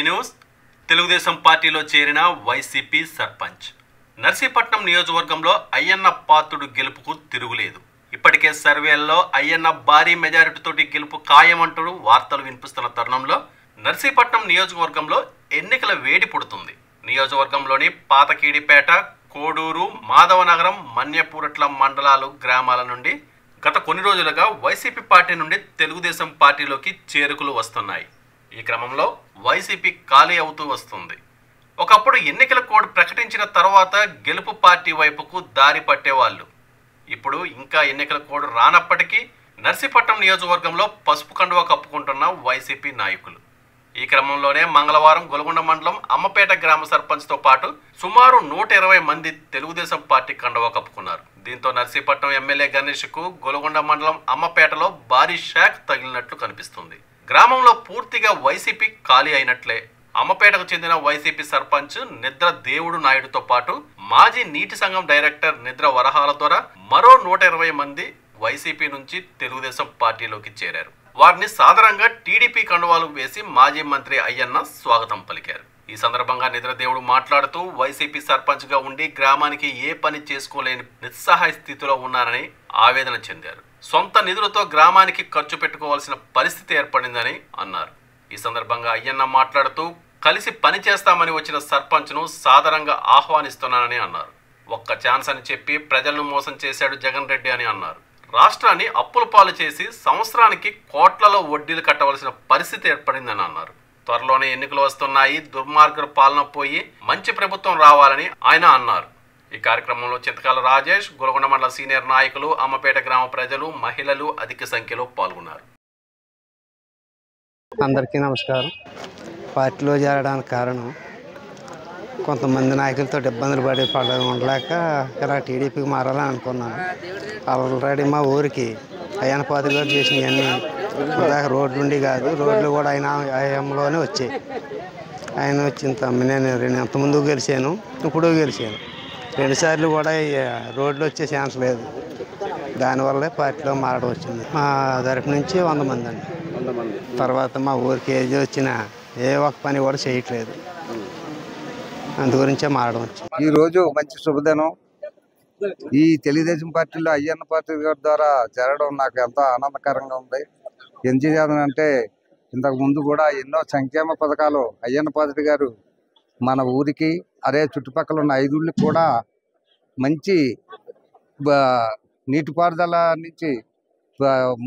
News. Telugu Desam పార్టీలో చేరిన YCP sarpanch. Narsipatnam నియోజకవర్గంలో అయ్యన్న పాత్రుడు గెలుపుకు తిరుగులేదు. ఇప్పటికే సర్వేల్లో అయ్యన్న భారీ మెజారిటీతోటి గెలుపు ఖాయమంటూ వార్తలు వినిపిస్తున్న తరుణంలో నర్సీపట్నం నియోజకవర్గంలో ఎన్నికల వేడి పుడుతుంది. నియోజకవర్గంలోని పాతకీడిపేట, కోడూరు, మాధవనగరం, మన్యపూరట్ల మండలాలు గ్రామాల నుండి గత కొన్ని రోజులుగా వైసీపీ పార్టీ నుండి తెలుగుదేశం పార్టీలోకి చేరుకులు వస్తున్నాయి. ఈ క్రమంలో వైసీపీ ఖాళీ అవుతూ వస్తుంది. ఒకప్పుడు ఎన్నికల కోడ్ ప్రకటించిన తర్వాత గెలుపు పార్టీ వైపుకు దారి పట్టేవాళ్ళు. ఇప్పుడు ఇంకా ఎన్నికల కోడ్ రానప్పటికీ నర్సీపట్నం నియోజకవర్గంలో పసుపు కండువా కప్పుకుంటున్న వైసీపీ నాయకులు. ఈ క్రమంలోనే మంగళవారం గొలగొండ మండలం అమ్మపేట గ్రామ సర్పంచ్తో పాటు సుమారు 120 మంది తెలుగుదేశం పార్టీ కండువా కప్పుకున్నారు. దీంతో నర్సీపట్నం ఎమ్మెల్యే గణేష్కు గొలగొండ మండలం అమ్మపేటలో భారీ షాక్ తగిలినట్లు కనిపిస్తుంది. గ్రామంలో పూర్తిగా వైసీపీ ఖాళీ అయినట్లే. అమ్మపేటకు చెందిన వైసీపీ సర్పంచ్ నిద్ర దేవుడు నాయుడుతో పాటు మాజీ నీటి సంఘం డైరెక్టర్ నిద్ర వరహాల ద్వారా మరో 120 మంది వైసీపీ నుంచి తెలుగుదేశం పార్టీలోకి చేరారు. వారిని సాధారణంగా టీడీపీ కండువాలు వేసి మాజీ మంత్రి అయ్యన్న స్వాగతం పలికారు. ఈ సందర్భంగా నిద్రదేవుడు మాట్లాడుతూ వైసీపీ సర్పంచ్ గా ఉండి గ్రామానికి ఏ పని చేసుకోలేని నిస్సహాయ స్థితిలో ఉన్నారని ఆవేదన చెందారు. సొంత నిధులతో గ్రామానికి ఖర్చు పెట్టుకోవాల్సిన పరిస్థితి ఏర్పడిందని అన్నారు. ఈ సందర్భంగా అయ్యన్న మాట్లాడుతూ కలిసి పని చేస్తామని వచ్చిన సర్పంచ్ను సాధారణంగా ఆహ్వానిస్తున్నానని అన్నారు. ఒక్క ఛాన్స్ అని చెప్పి ప్రజలను మోసం చేశాడు జగన్ రెడ్డి అని అన్నారు. రాష్ట్రాన్ని అప్పుల పాలు చేసి సంవత్సరానికి కోట్లలో వడ్డీలు కట్టవలసిన పరిస్థితి ఏర్పడిందని అన్నారు. త్వరలోనే ఎన్నికలు వస్తున్నాయి, దుర్మార్గ పాలన పోయి మంచి ప్రభుత్వం రావాలని ఆయన అన్నారు. ఈ కార్యక్రమంలో చింతకాల రాజేష్, గొలగొండ మండల సీనియర్ నాయకులు, అమ్మపేట గ్రామ ప్రజలు, మహిళలు అధిక సంఖ్యలో పాల్గొన్నారు. అందరికీ నమస్కారం. పార్టీలో చేరడానికి కారణం కొంతమంది నాయకులతో ఇబ్బందులు ఉండలేక ఇలా టీడీపీకి మారాలని అనుకున్నాను. ఆల్రెడీ మా ఊరికి అయ్యన్న పాత్రుడు గారు చేసినవన్నీ దాకా రోడ్లు ఉండి కాదు, రోడ్లు కూడా ఆయన హయాంలోనే వచ్చాయి. ఆయన వచ్చిన నేను అంతకుముందు గెలిచాను, ఇప్పుడు గెలిచాను. 2 సార్లు కూడా రోడ్లు వచ్చే ఛాన్స్ లేదు. దానివల్లే పార్టీలో మారడం వచ్చింది. మా తరపు నుంచి 100 మంది అండి. తర్వాత మా ఊరికి ఏది వచ్చినా ఏ ఒక్క పని కూడా చేయట్లేదు. అందుగురించే మారడం వచ్చింది. ఈరోజు మంచి శుభదినం. ఈ తెలుగుదేశం పార్టీలో అయ్యన్న పాత్రుడు గారి ద్వారా చేరడం నాకు ఎంతో ఆనందకరంగా ఉంది. ఏం చేయాలంటే ఇంతకు ముందు కూడా ఎన్నో సంక్షేమ పథకాలు అయ్యన్న పాత్రుడు గారు మన ఊరికి అదే చుట్టుపక్కల ఉన్న 5 ఊళ్ళకి కూడా మంచి నీటిపారుదల నుంచి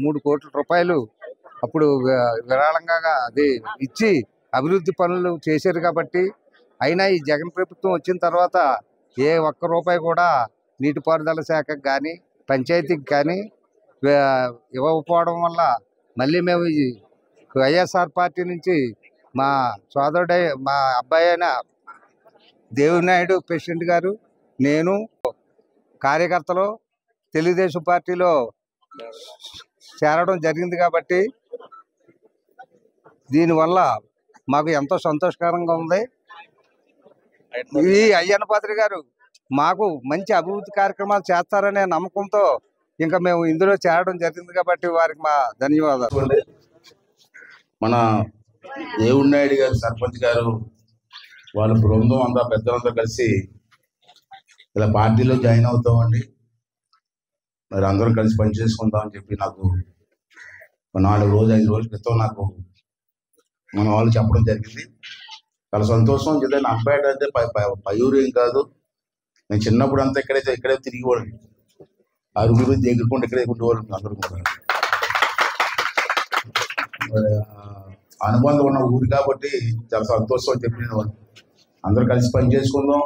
3 కోట్ల రూపాయలు అప్పుడు విరాళంగా అది ఇచ్చి అభివృద్ధి పనులు చేశారు. కాబట్టి అయినా ఈ జగన్ ప్రభుత్వం వచ్చిన తర్వాత ఏ ఒక్క రూపాయి కూడా నీటిపారుదల శాఖకు కానీ పంచాయతీకి కానీ ఇవ్వకపోవడం వల్ల మళ్ళీ మేము ఈ వైఎస్ఆర్ పార్టీ నుంచి మా సోదరుడు మా అబ్బాయి అయిన దేవునాయుడు ప్రెసిడెంట్ గారు, నేను కార్యకర్తలు తెలుగుదేశం పార్టీలో చేరడం జరిగింది. కాబట్టి దీనివల్ల మాకు ఎంతో సంతోషకరంగా ఉంది. ఈ అయ్యన్న పాత్రుడు గారు మాకు మంచి అభివృద్ధి కార్యక్రమాలు చేస్తారనే నమ్మకంతో ఇంకా మేము ఇందులో చేరడం జరిగింది. కాబట్టి వారికి మా ధన్యవాదాలు. మన దేవునాయుడు గారు సర్పంచ్ గారు వాళ్ళ బృందం అంతా పెద్దలంతా కలిసి ఇలా పార్టీలో జాయిన్ అవుతామండి, మరి అందరం కలిసి పనిచేసుకుంటామని చెప్పి నాకు 4 రోజులు 5 రోజుల క్రితం నాకు మన వాళ్ళు చెప్పడం జరిగింది. చాలా సంతోషం. ఏదైనా అమ్మపేట అంటే పయూరు ఏం కాదు. నేను చిన్నప్పుడు అంతా ఇక్కడే తిరిగేవాడిని. అరుగుల మీద ఎగురుకుంటూ ఇక్కడే ఉండేవాళ్ళు అందరూ కూడా. అనుబంధం ఉన్న ఊరు కాబట్టి చాలా సంతోషం అని చెప్పి నేను అందరూ కలిసి పని చేసుకుందాం.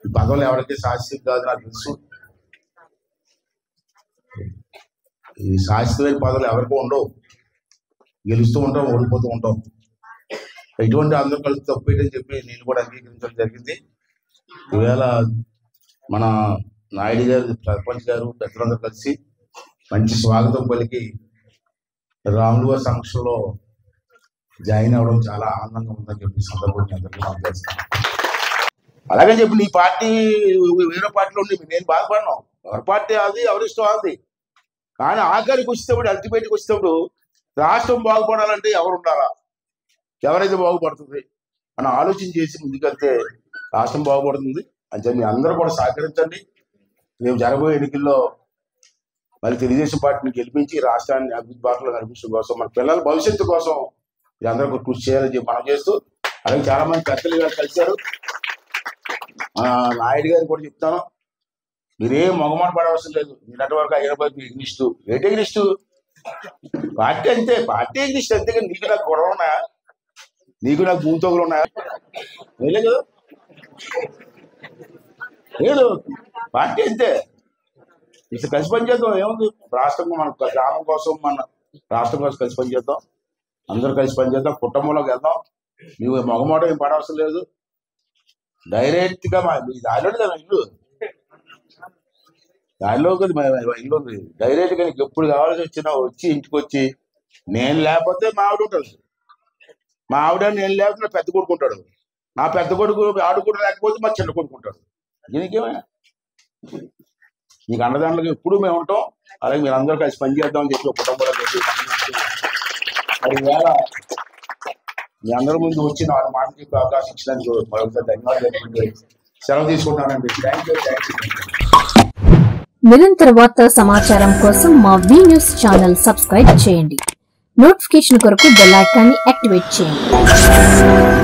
ఈ పదవులు ఎవరికి శాశ్వతం కాదు, నాకు తెలుసు. ఈ శాశ్వతమైన పదవులు ఎవరికీ ఉండవు. గెలుస్తూ ఉంటాం, ఓడిపోతూ ఉంటాం. ఇటువంటి అందరూ కలిసి తప్పేటని చెప్పి నేను కూడా అంగీకరించడం జరిగింది. ఈవేళ మన నాయుడు గారు సర్పంచ్ గారు పెద్దలందరూ కలిసి మంచి స్వాగతం పలికి రాములు గారి సమక్షంలో జాయిన్ అవ్వడం చాలా ఆనందంగా ఉందని చెప్పి సందర్భంగా అందరికీ మనం చేస్తాం. అలాగే చెప్పి నీ పార్టీ వేరే పార్టీలో ఉండి నేను బాధపడినాం. ఎవరి పార్టీ అది, ఎవరిష్టం అది. కానీ ఆఖరికి వచ్చేటప్పుడు, అల్టిమేట్కి వచ్చేటప్పుడు రాష్ట్రం బాగుపడాలంటే ఎవరు ఉండాలా? ఎవరైతే బాగుపడుతుంది అని ఆలోచన చేసి ముందుకెళ్తే రాష్ట్రం బాగుపడుతుంది అని చెప్పి అందరూ కూడా సహకరించండి. రేపు జరగబోయే ఎన్నికల్లో మరి తెలుగుదేశం పార్టీని గెలిపించి రాష్ట్రాన్ని అభివృద్ధి బాటలో నడిపించడం కోసం మన పిల్లల భవిష్యత్తు కోసం అందరూ కృషి చేయాలని చెప్పి మనం చేస్తూ, అలాగే చాలా మంది పెద్దలు గారు కలిశారు. నాయుడు గారు కూడా చెప్తాను, మీరేం మొగమాట పడవలసిన లేదు. నిన్నటి వరకు హైదరాబాద్ ఎగ్నిస్టు ఏంటి ఎగ్నిస్టు పార్టీ అంతే, పార్టీ ఎగ్నిస్ట్ అంతేగా. నీకు నాకు గొడవ ఉన్నాయా? నీకు నాకు భూమితోగులు ఉన్నాయా? లేదు కదా, లేదు. పార్టీ అంతే. ఇట్లా కలిసి పనిచేద్దాం. ఏముంది, రాష్ట్రం మన గ్రామం కోసం మన రాష్ట్రం కోసం కలిసి పనిచేద్దాం. అందరూ కలిసి పనిచేద్దాం. కుటుంబంలోకి వెళ్దాం. నువ్వు మొగమాట ఏం పడవలసిన లేదు. డైరెక్ట్ గా మీ దారిలో కదా ఇల్లు, దారిలో ఇల్లు ఉంది. డైరెక్ట్ గా నీకు ఎప్పుడు కావాల్సి వచ్చినా వచ్చి ఇంటికి వచ్చి, నేను లేకపోతే మా ఆవిడ ఉంటుంది, మా ఆవిడ నేను లేకపోతే నా పెద్ద కొడుకుంటాడు, నా పెద్ద కొడుకు ఆడుకుంటూ లేకపోతే మా చిన్న కొడుకుంటాడు. దీనికేమైనా నీకు అన్నదాంట్లో ఎప్పుడు మేము ఉంటాం. అలాగే మీరు అందరూ కలిసి పనిచేద్దామని చెప్పి కుటుంబంలో చెప్పి మరి వేళ మీ అందరి ముందు వచ్చి 4 మాటలు చెప్పే అవకాశం ఇచ్చినందుకు మరొకసారి ధన్యవాదాలు. సెలవు తీసుకుంటానండి. Thank you. నిరంతర వార్తా సమాచారం కోసం మా వి న్యూస్ ఛానల్ సబ్స్క్రైబ్ చేయండి. నోటిఫికేషన్ కొరకు బెల్ ఐకాన్ని యాక్టివేట్ చేయండి.